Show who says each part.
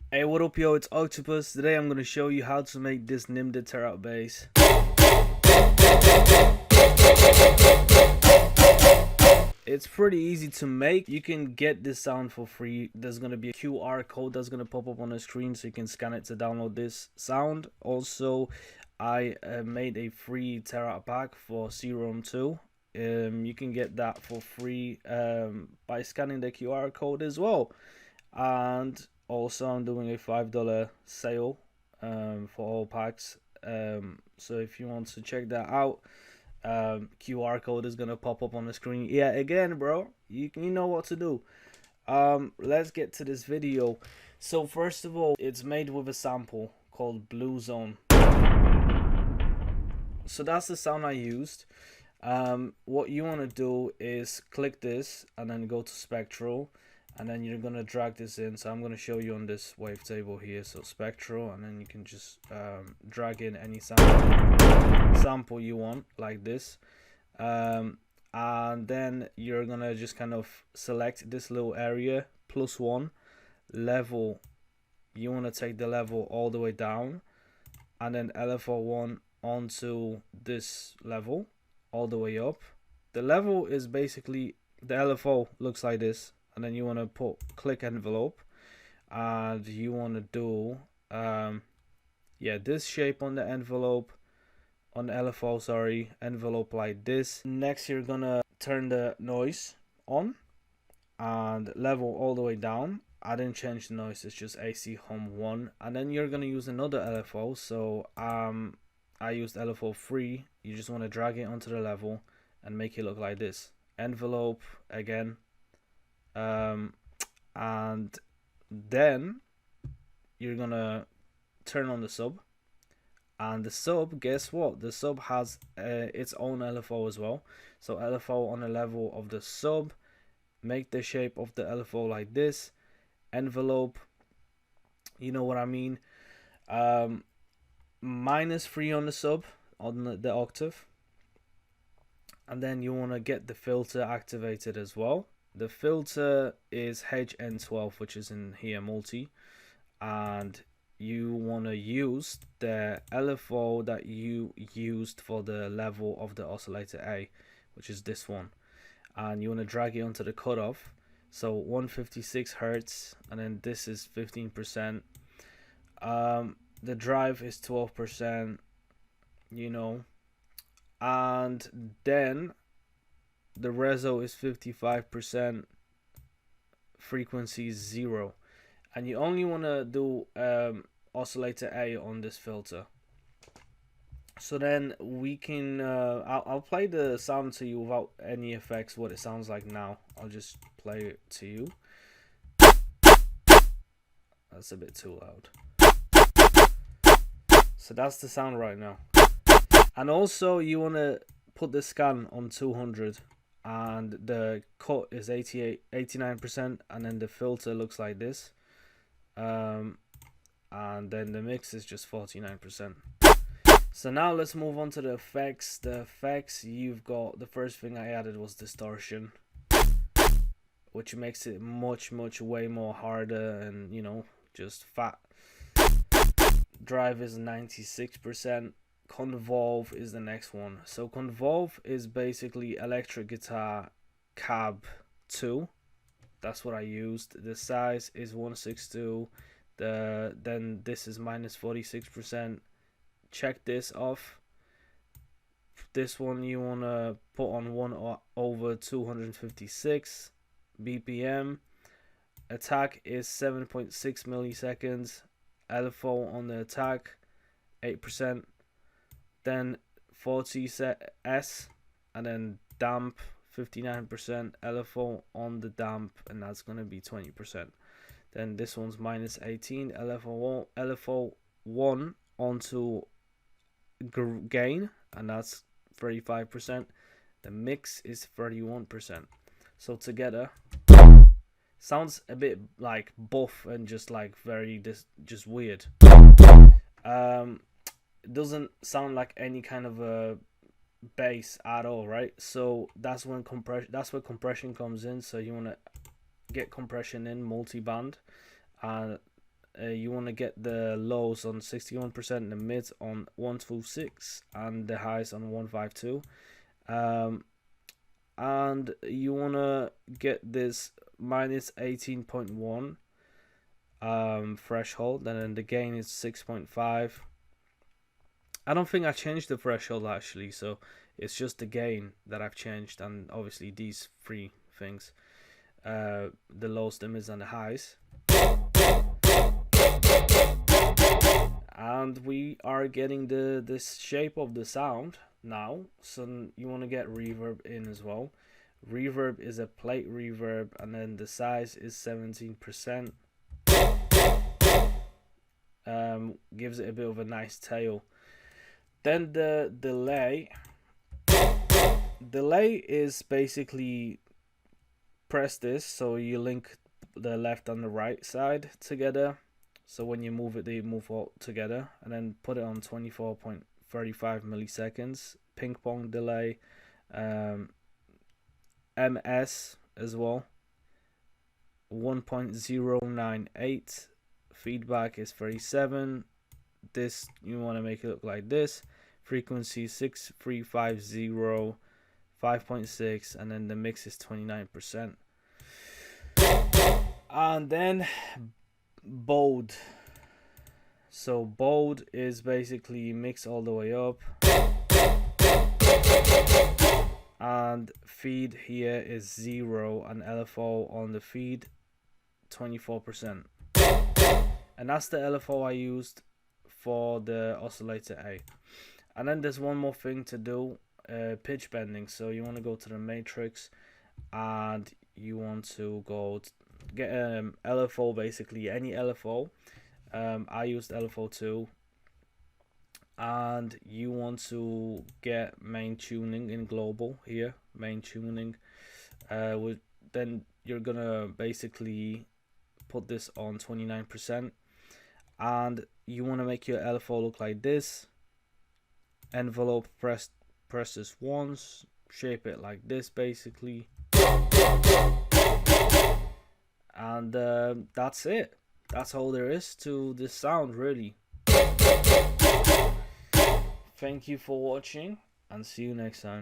Speaker 1: Hey, what up, yo? It's Octopus. Today I'm going to show you how to make this Nimda Tearout bass. It's pretty easy to make. You can get this sound for free. There's going to be a QR code that's going to pop up on the screen so you can scan it to download this sound. Also, I made a free Tearout pack for SERUM2. You can get that for free by scanning the QR code as well. And also I'm doing a $5 sale for all packs. So if you want to check that out, QR code is gonna pop up on the screen. Yeah, again, bro, you know what to do. Let's get to this video. So first of all, it's made with a sample called Blue Zone. So that's the sound I used. What you want to do is click this and then go to spectral, and then you're gonna drag this in. So I'm gonna show you on this wavetable here. So spectral, and then you can just drag in any sample you want, like this. And then you're gonna just kind of select this little area, +1 level. You want to take the level all the way down, and then LFO1 onto this level all the way up. The level is basically, the LFO looks like this, and then you want to click envelope, and you want to do this shape on the envelope, on the LFO, sorry, envelope, like this. Next you're gonna turn the noise on and level all the way down. I didn't change the noise, it's just AC hum 1. And then you're gonna use another LFO. So I used LFO 3. You just want to drag it onto the level and make it look like this. Envelope again, and then you're gonna turn on the sub. And the sub, guess what? The sub has its own LFO as well. So LFO on the level of the sub. Make the shape of the LFO like this. Envelope, you know what I mean. -3 on the sub, on the octave. And then you want to get the filter activated as well. The filter is HN12, which is in here, multi. And you want to use the LFO that you used for the level of the oscillator A, which is this one. And you want to drag it onto the cutoff. So 156 hertz, and then this is 15%. The drive is 12%, you know, and then the reso is 55%, frequency is 0, and you only want to do oscillator A on this filter. So then we can I'll play the sound to you without any effects, what it sounds like now. I'll just play it to you. That's a bit too loud. So that's the sound right now. And also you want to put the scan on 200, and the cut is 89%, and then the filter looks like this, and then the mix is just 49%. So now let's move on to the effects. The effects, you've got, the first thing I added was distortion, which makes it much way more harder and, you know, just fat. Drive is 96%. Convolve is the next one. So Convolve is basically electric guitar cab 2. That's what I used. The size is 162. Then this is -46%. Check this off. This one you want to put on 1/256 BPM. Attack is 7.6 milliseconds. LFO on the attack 8%. Then 40 S, and then damp 59%. LFO on the damp, and that's gonna be 20%. Then this one's -18. LFO 1 onto gain, and that's 35%. The mix is 31%. So together sounds a bit like buff and just like very just weird. It doesn't sound like any kind of a bass at all, right? So that's when where compression comes in. So you want to get compression in multi-band, and you want to get the lows on 61%, the mids on 126, and the highs on 152. And you want to get this minus 18.1 threshold, and then the gain is 6.5. I don't think I changed the threshold actually, so it's just the gain that I've changed, and obviously these three things, the lows, the mids, and the highs. And we are getting this shape of the sound now. So you want to get reverb in as well. Reverb is a plate reverb, and then the size is 17%. Gives it a bit of a nice tail. Then the delay is basically press this, so you link the left and the right side together. So when you move it, they move all together, and then put it on 24.35 milliseconds. Ping pong delay, MS as well, 1.098. Feedback is 37. This, you want to make it look like this. Frequency 6350, 5.6, and then the mix is 29%. And then bold. So bold is basically mix all the way up, and feed here is 0, and LFO on the feed 24%. And that's the LFO I used for the oscillator A. And then there's one more thing to do, pitch bending. So you want to go to the matrix, and you want to go get LFO, basically any LFO. I used LFO2, and you want to get main tuning in global here, main tuning. Then you're gonna basically put this on 29%, and you want to make your LFO look like this. Envelope, press this once, shape it like this basically, and that's it. That's all there is to this sound, really. Thank you for watching, and see you next time.